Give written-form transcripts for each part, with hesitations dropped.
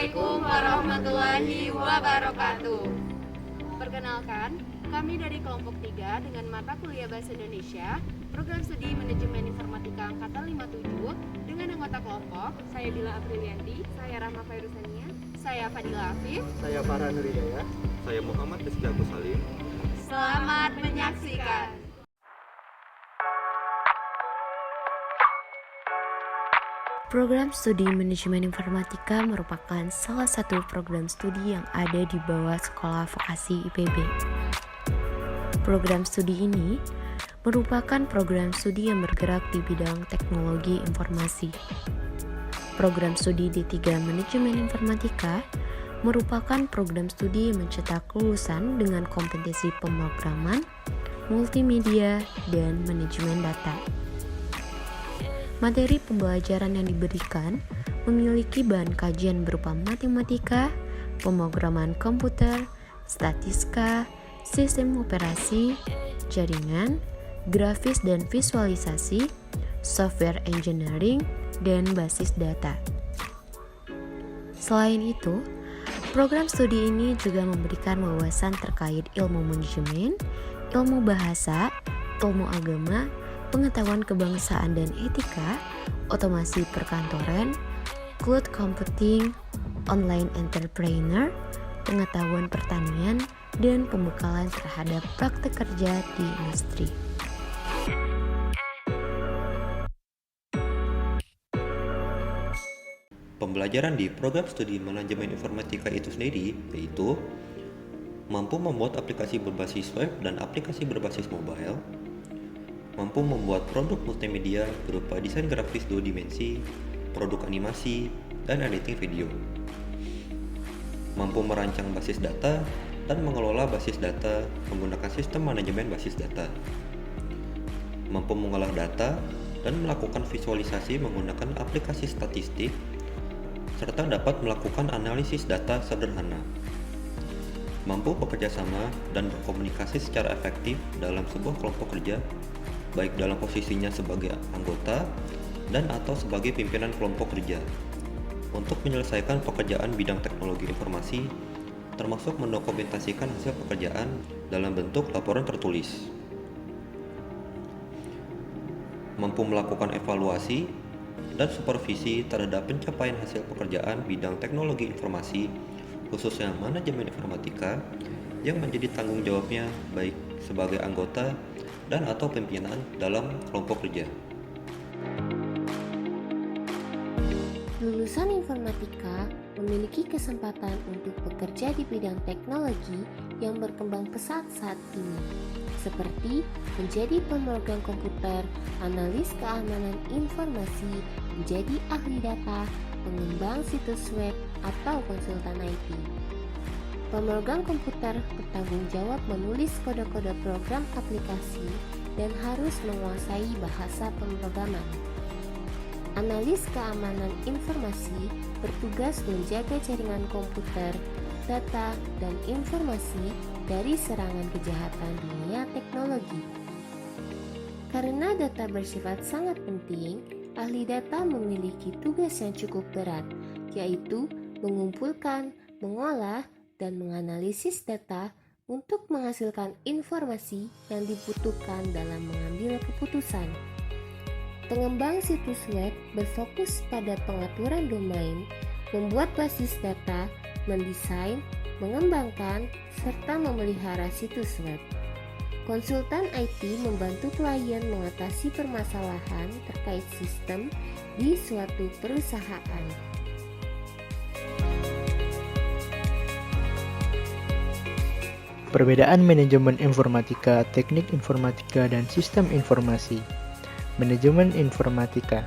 Assalamualaikum warahmatullahi wabarakatuh. Perkenalkan, kami dari kelompok 3 dengan mata kuliah Bahasa Indonesia, program studi Manajemen Informatika Angkatan 57 dengan anggota kelompok, saya Dila Aprilianti, saya Rahma Fairuzania, saya Fadila Afif, Saya Farah Nuridaya. Saya Muhammad Rizky Agus Salim. Selamat menyaksikan. Program studi Manajemen Informatika merupakan salah satu program studi yang ada di bawah Sekolah Vokasi IPB. Program studi ini merupakan program studi yang bergerak di bidang teknologi informasi. Program studi D3 Manajemen Informatika merupakan program studi yang mencetak lulusan dengan kompetensi pemrograman, multimedia, dan manajemen data. Materi pembelajaran yang diberikan memiliki bahan kajian berupa matematika, pemrograman komputer, statistika, sistem operasi, jaringan, grafis dan visualisasi, software engineering, dan basis data. Selain itu, program studi ini juga memberikan wawasan terkait ilmu manajemen, ilmu bahasa, ilmu agama, pengetahuan kebangsaan dan etika, otomasi perkantoran, cloud computing, online entrepreneur, pengetahuan pertanian, dan pembekalan terhadap praktek kerja di industri. Pembelajaran di program studi Manajemen Informatika itu sendiri yaitu mampu membuat aplikasi berbasis web dan aplikasi berbasis mobile, mampu membuat produk multimedia berupa desain grafis 2 dimensi, produk animasi, dan editing video. Mampu merancang basis data dan mengelola basis data menggunakan sistem manajemen basis data. Mampu mengolah data dan melakukan visualisasi menggunakan aplikasi statistik, serta dapat melakukan analisis data sederhana. Mampu bekerja sama dan berkomunikasi secara efektif dalam sebuah kelompok kerja, baik dalam posisinya sebagai anggota dan atau sebagai pimpinan kelompok kerja, untuk menyelesaikan pekerjaan bidang teknologi informasi, termasuk mendokumentasikan hasil pekerjaan dalam bentuk laporan tertulis. Mampu melakukan evaluasi dan supervisi terhadap pencapaian hasil pekerjaan bidang teknologi informasi, khususnya manajemen informatika, yang menjadi tanggung jawabnya baik sebagai anggota dan atau pimpinan dalam kelompok kerja. Lulusan informatika memiliki kesempatan untuk bekerja di bidang teknologi yang berkembang pesat saat ini, seperti menjadi pemrogram komputer, analis keamanan informasi, menjadi ahli data, pengembang situs web, atau konsultan IT. Pemrogram komputer bertanggung jawab menulis kode-kode program aplikasi dan harus menguasai bahasa pemrograman. Analis keamanan informasi bertugas menjaga jaringan komputer, data, dan informasi dari serangan kejahatan dunia teknologi. Karena data bersifat sangat penting, ahli data memiliki tugas yang cukup berat, yaitu mengumpulkan, mengolah, dan menganalisis data untuk menghasilkan informasi yang dibutuhkan dalam mengambil keputusan. Pengembang situs web berfokus pada pengaturan domain, membuat basis data, mendesain, mengembangkan, serta memelihara situs web. Konsultan IT membantu klien mengatasi permasalahan terkait sistem di suatu perusahaan. Perbedaan manajemen informatika, teknik informatika, dan sistem informasi. Manajemen informatika.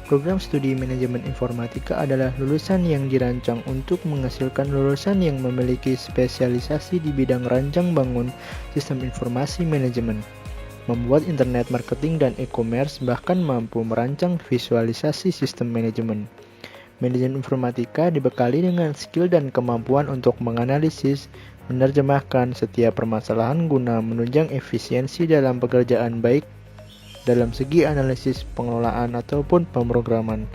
Program studi manajemen informatika adalah lulusan yang dirancang untuk menghasilkan lulusan yang memiliki spesialisasi di bidang rancang bangun sistem informasi manajemen, membuat internet marketing dan e-commerce, bahkan mampu merancang visualisasi sistem manajemen. Manajemen informatika dibekali dengan skill dan kemampuan untuk menganalisis, menerjemahkan setiap permasalahan guna menunjang efisiensi dalam pekerjaan baik dalam segi analisis pengelolaan ataupun pemrograman.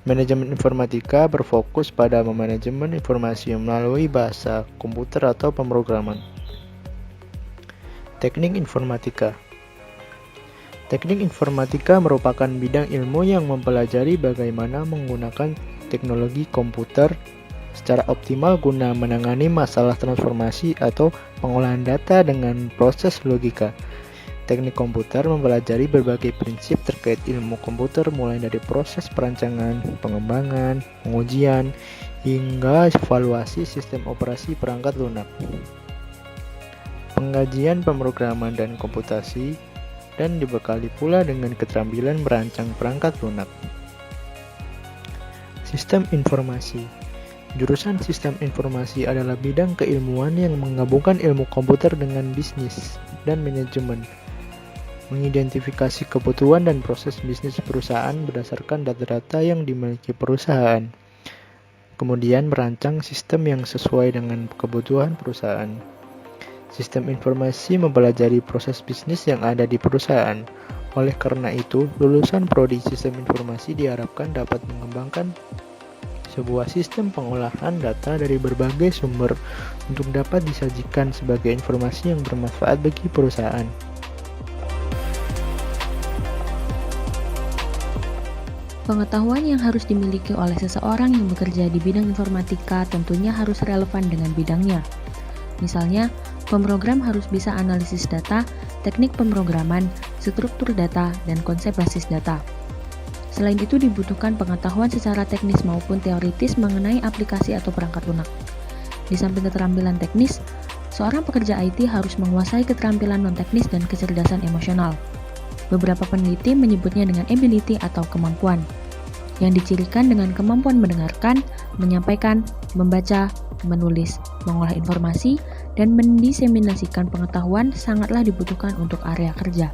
Manajemen informatika berfokus pada memanajemen informasi melalui bahasa komputer atau pemrograman. Teknik informatika. Teknik informatika merupakan bidang ilmu yang mempelajari bagaimana menggunakan teknologi komputer secara optimal guna menangani masalah transformasi atau pengolahan data dengan proses logika. Teknik komputer mempelajari berbagai prinsip terkait ilmu komputer mulai dari proses perancangan, pengembangan, pengujian, hingga evaluasi sistem operasi perangkat lunak. Pengkajian pemrograman dan komputasi, dan dibekali pula dengan keterampilan merancang perangkat lunak. Sistem informasi. Jurusan sistem informasi adalah bidang keilmuan yang menggabungkan ilmu komputer dengan bisnis dan manajemen, mengidentifikasi kebutuhan dan proses bisnis perusahaan berdasarkan data-data yang dimiliki perusahaan, kemudian merancang sistem yang sesuai dengan kebutuhan perusahaan. Sistem informasi mempelajari proses bisnis yang ada di perusahaan. Oleh karena itu, lulusan prodi sistem informasi diharapkan dapat mengembangkan sebuah sistem pengolahan data dari berbagai sumber untuk dapat disajikan sebagai informasi yang bermanfaat bagi perusahaan. Pengetahuan yang harus dimiliki oleh seseorang yang bekerja di bidang informatika tentunya harus relevan dengan bidangnya. Misalnya, pemrogram harus bisa analisis data, teknik pemrograman, struktur data, dan konsep basis data. Selain itu dibutuhkan pengetahuan secara teknis maupun teoritis mengenai aplikasi atau perangkat lunak. Di samping keterampilan teknis, seorang pekerja IT harus menguasai keterampilan non-teknis dan kecerdasan emosional. Beberapa peneliti menyebutnya dengan ability atau kemampuan, yang dicirikan dengan kemampuan mendengarkan, menyampaikan, membaca, menulis, mengolah informasi, dan mendiseminasikan pengetahuan sangatlah dibutuhkan untuk area kerja.